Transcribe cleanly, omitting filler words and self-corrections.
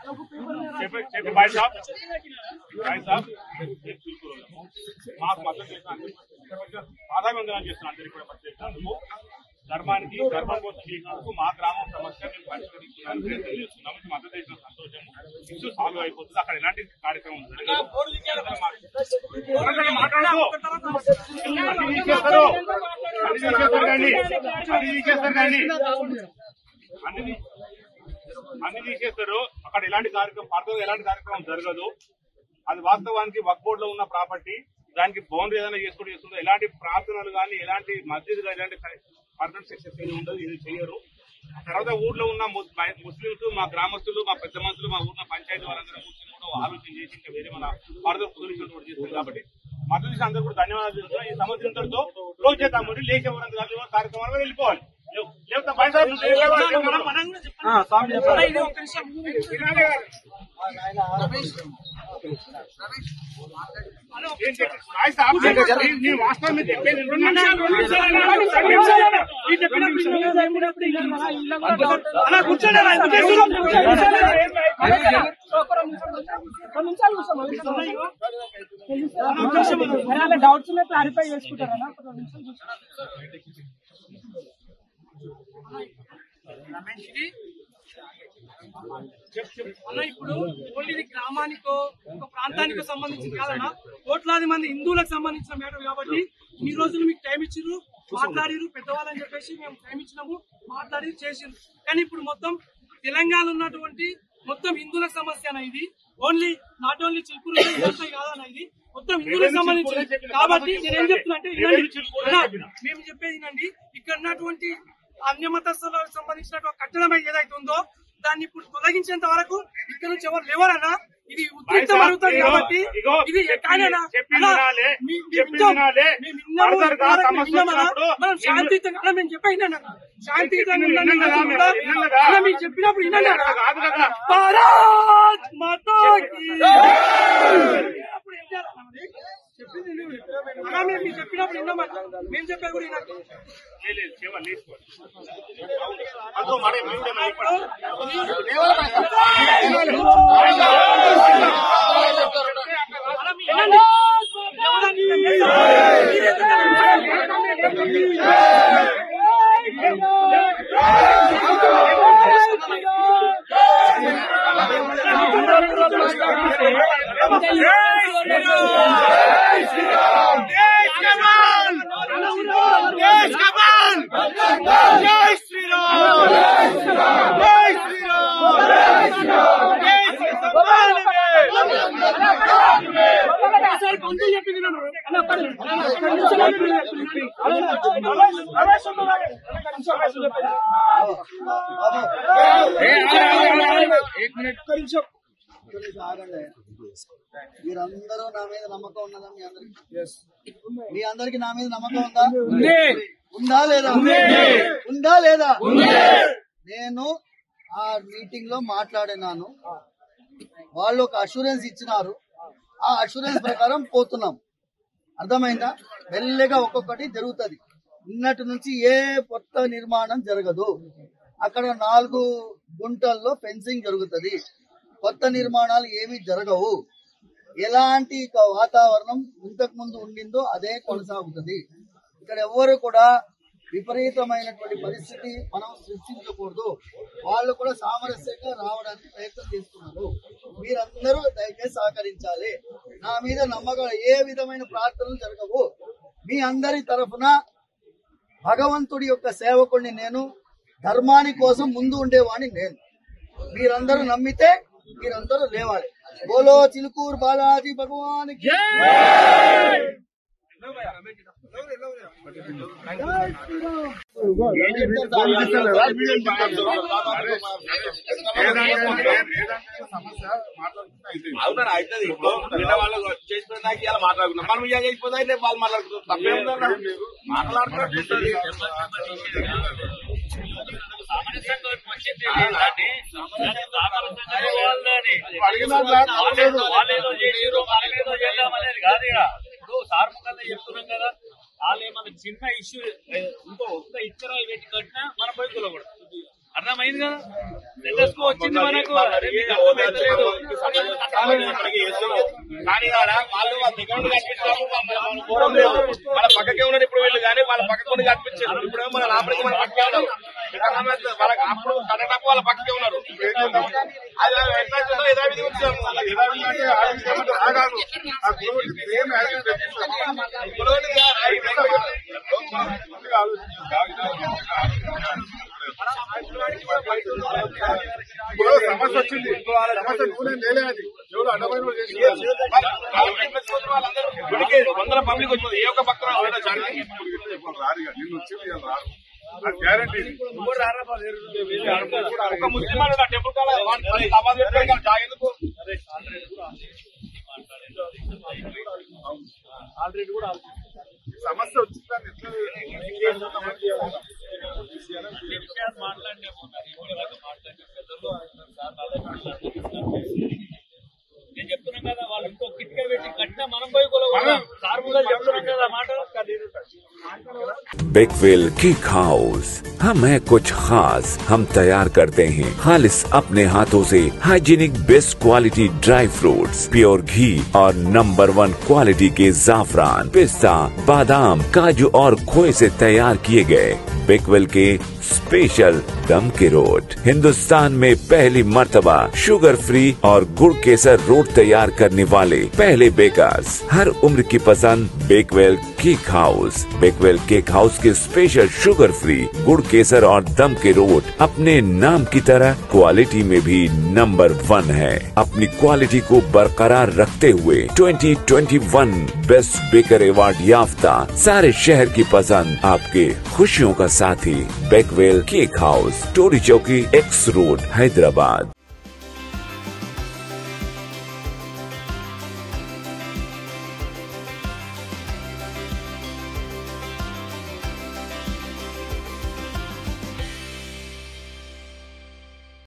भाई साहब మాకు మద్దతు చేసిన ఆదాయవందనాలు చేస్తున్న అందరికీ కూడా ప్రత్యేకంగా ధర్మానికి ధర్మం కోసం చేసినందుకు మా గ్రామం సమస్య మేము పరిష్కరిస్తున్నాను ప్రయత్నం చేస్తున్నాము. మద్దతు చేసిన సంతోషము. ఇష్యూ సాల్వ్ అయిపోతుంది. అక్కడ ఎలాంటి కార్యక్రమం అన్ని తీసేస్తారు. అక్కడ ఎలాంటి కార్యక్రమం ఎలాంటి కార్యక్రమం జరగదు. అది వాస్తవానికి వక్ఫ్ బోర్డు లో ఉన్న ప్రాపర్టీ. దానికి బౌండరీ ఏదైనా చేసుకుంటూ ఎలాంటి ప్రార్థనలు కానీ ఎలాంటి మస్జిద్ కానీ ఎలాంటి పర్మనెంట్ సెక్షన్ ఉండదు. ఇది చేయరు. తర్వాత ఊర్లో ఉన్న ముస్లింస్ మా గ్రామస్తులు మా పెద్ద మనుషులు మా ఊర్లో పంచాయతీ వాళ్ళందరూ కూర్చొని కూడా ఆలోచన చేసి ఇంకా వేరే మన ఫర్దర్ పొజిషన్ కూడా చేస్తారు. కాబట్టి మద్దతు అందరూ కూడా ధన్యవాదాలు తెలుసు. ఈ సమస్య ఇంతటితో క్లోజ్ చేద్దాం. లేచేవారు కార్యక్రమాలు వెళ్ళిపోవాలి. వాస్తవం మీద చెప్పేది డౌట్స్ క్లారిఫై చేసుకుంటారా? అన్న ఇప్పుడు ఓన్లీ ఇది గ్రామానికో ఒక ప్రాంతానికో సంబంధించింది కాదన్నా, కోట్లాది మంది హిందువులకు సంబంధించిన మేటర్ కాబట్టి ఈ రోజులు మీకు టైం ఇచ్చిర్రు, మాట్లాడిరు పెద్దవాళ్ళని చెప్పేసి మేము టైం ఇచ్చినాము, మాట్లాడి చేసిరు. కానీ ఇప్పుడు మొత్తం తెలంగాణ ఉన్నటువంటి మొత్తం హిందువులకు సమస్య అన్న ఇది. ఓన్లీ నాట్ ఓన్లీ చిలుకూరు కాదన్న, ఇది మొత్తం హిందువులకు సంబంధించి. కాబట్టి నేనేం చెప్తున్నా అంటే మేము చెప్పేది వినండి. ఇక్కడ ఉన్నటువంటి అన్యమతస్థులకు సంబంధించినటువంటి కట్టడం ఏదైతే ఉందో దాన్ని ఇప్పుడు తొలగించేంత వరకు ఇక్కడ నుంచి ఎవరు లేవరన్నా. ఇది ఉద్రిక్తం అవుతుంది కాబట్టి ఇది మనం శాంతియుతంగా మేము చెప్పినా శాంతియుతంగా మీరు చెప్పినప్పుడు భారత్ మాతాకి మీరు చెప్పినప్పుడు విన్నామన్నా. మేము చెప్పే కూడా మీరందరూ నా మీద నమ్మకం ఉన్నదా? మీ అందరికి నా మీద నమ్మకం ఉందా? ఉందా లేదా? ఉందా లేదా? నేను ఆ మీటింగ్ లో మాట్లాడినాను. వాళ్ళు ఒక అష్యూరెన్స్ ఇచ్చినారు. ఆ అష్యూరెన్స్ ప్రకారం పోతున్నాం. అర్థమైందా? మెల్లగా ఒక్కొక్కటి జరుగుతుంది. నిన్నటి నుంచి ఏ కొత్త నిర్మాణం జరగదు. అక్కడ 4 గుంటల్లో ఫెన్సింగ్ జరుగుతుంది. కొత్త నిర్మాణాలు ఏమీ జరగవు. ఎలాంటి వాతావరణం ఇంతకు ముందు ఉండిందో అదే కొనసాగుతుంది. ఇక్కడ ఎవ్వరు కూడా విపరీతమైనటువంటి పరిస్థితి మనం సృష్టించకూడదు. వాళ్ళు కూడా సామరస్యంగా రావడానికి ప్రయత్నం చేస్తున్నారు. మీరందరూ దయచేసి సహకరించాలి. నా మీద నమ్మకం, ఏ విధమైన ప్రార్థనలు జరగవు. మీ అందరి తరఫున భగవంతుడి యొక్క సేవకుడిని నేను, ధర్మాని కోసం ముందు ఉండేవాడిని నేను. మీరందరూ నమ్మితే మీరందరూ లేవాలి. బోలో చిలుకూరు బాలాజీ భగవానికి అవునా అవుతుంది. ఇప్పుడు నిన్న వాళ్ళు చేసిపోయినాక ఇలా మాట్లాడుకున్నాం. మనం ఇలా చేసిపోతే వాళ్ళు మాట్లాడుకుంటాం. తప్పేముందన్నా మాట్లాడుతున్నారు. ఇప్పుడు సార్ముఖంగా చెప్తున్నాం కదా, వాళ్ళు ఏమన్నా చిన్న ఇష్యూ ఇంకో ఒక్క ఇతర పెట్టి కట్టినా మనం పోయి కొలకూడదు. అర్థమైంది కదా నెటస్కు వచ్చింది మనకు అరే మీకు అర్థమైతలేదు. కానీ వాళ్ళు అకౌంట్ కనిపిస్తారు వాళ్ళ పక్కకే ఉన్నారు ఇప్పుడు వీళ్ళు కానీ వాళ్ళ పక్కకు కనిపించారు ఇప్పుడు మన లోపలికి మన పక్కకే ఉన్నారు వాళ్ళకి అప్పుడు కన్నడకు వాళ్ళ పక్కకే ఉన్నారు సమస్య వచ్చింది వందల పబ్లిక్ వచ్చింది ఏ ఒక్క పక్కన గ్యారంటీ ఒక ముస్లిం టెంపుల్ ఎందుకు ఆల్రెడీ కూడా సమస్య వచ్చిందని నేను చెప్తున్నాం కదా వాళ్ళు ఇంకో కిట్కా పెట్టి కట్టినా మనం పోయి కొలవాలి సార్ ముందు చెప్తున్నాం కదా మాట बेकवेल केक हाउस हम है कुछ खास हम तैयार करते हैं खालिस अपने हाथों से hygienic best quality dry fruits pure घी और नंबर 1 क्वालिटी के जाफरान पिस्ता बादाम काजू और खोए से तैयार किए गए बेकवेल के स्पेशल दम के रोट हिंदुस्तान में पहली मर्तबा शुगर फ्री और गुड़ केसर रोट तैयार करने वाले पहले बेकर्स हर उम्र की पसंद Bakewell cake house Bakewell cake house के स्पेशल शुगर फ्री गुड़ केसर और दम के रोट अपने नाम की तरह क्वालिटी में भी नंबर 1 है अपनी क्वालिटी को बरकरार रखते हुए 2021 बेस्ट बेकर अवार्ड याफ्ता सारे शहर की पसंद आपके खुशियों का साथी बेकवेल केक हाउस टोरी चौकी एक्स रोड हैदराबाद।